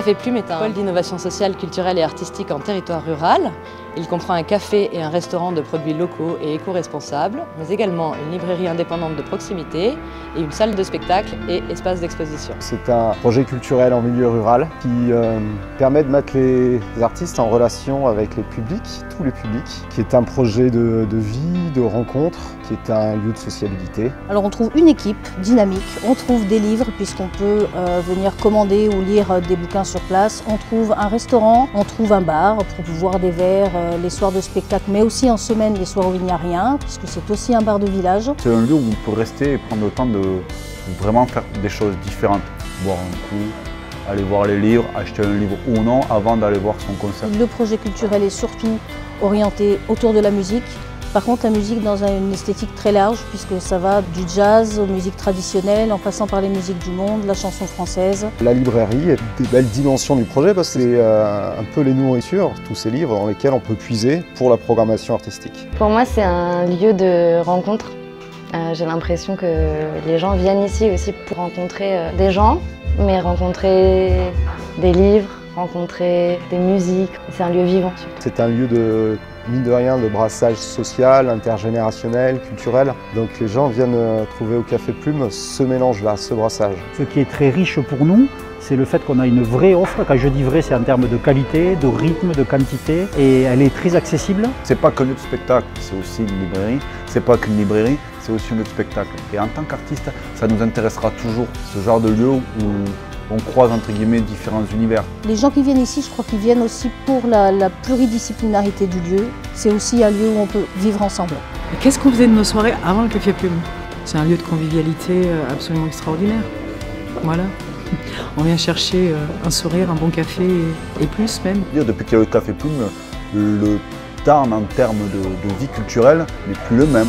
Café Plume est un pôle d'innovation sociale, culturelle et artistique en territoire rural. Il comprend un café et un restaurant de produits locaux et éco-responsables, mais également une librairie indépendante de proximité et une salle de spectacle et espace d'exposition. C'est un projet culturel en milieu rural qui permet de mettre les artistes en relation avec les publics, tous les publics, qui est un projet de vie, de rencontre, qui est un lieu de sociabilité. Alors on trouve une équipe dynamique, on trouve des livres puisqu'on peut venir commander ou lire des bouquins sur place, on trouve un restaurant, on trouve un bar pour boire des verres les soirs de spectacle, mais aussi en semaine les soirs où il n'y a rien, puisque c'est aussi un bar de village. C'est un lieu où on peut rester et prendre le temps de vraiment faire des choses différentes, boire un coup, aller voir les livres, acheter un livre ou non avant d'aller voir son concert. Le projet culturel est surtout orienté autour de la musique. Par contre, la musique dans une esthétique très large, puisque ça va du jazz aux musiques traditionnelles, en passant par les musiques du monde, la chanson française. La librairie est des belles dimensions du projet parce que c'est un peu les nourritures, tous ces livres dans lesquels on peut puiser pour la programmation artistique. Pour moi, c'est un lieu de rencontre. J'ai l'impression que les gens viennent ici aussi pour rencontrer des gens, mais rencontrer des livres, rencontrer des musiques. C'est un lieu vivant surtout. C'est un lieu de, mine de rien, de brassage social, intergénérationnel, culturel. Donc les gens viennent trouver au Café Plume ce mélange-là, ce brassage. Ce qui est très riche pour nous, c'est le fait qu'on a une vraie offre. Quand je dis vrai, c'est en termes de qualité, de rythme, de quantité, et elle est très accessible. C'est pas qu'un lieu de spectacle, c'est aussi une librairie. C'est pas qu'une librairie, c'est aussi un lieu de spectacle. Et en tant qu'artiste, ça nous intéressera toujours, ce genre de lieu où on croise entre guillemets différents univers. Les gens qui viennent ici, je crois qu'ils viennent aussi pour la pluridisciplinarité du lieu. C'est aussi un lieu où on peut vivre ensemble. Qu'est-ce qu'on faisait de nos soirées avant le Café Plume? C'est un lieu de convivialité absolument extraordinaire. Voilà. On vient chercher un sourire, un bon café et plus même. Depuis qu'il y a le Café Plume, le temps en termes de vie culturelle n'est plus le même.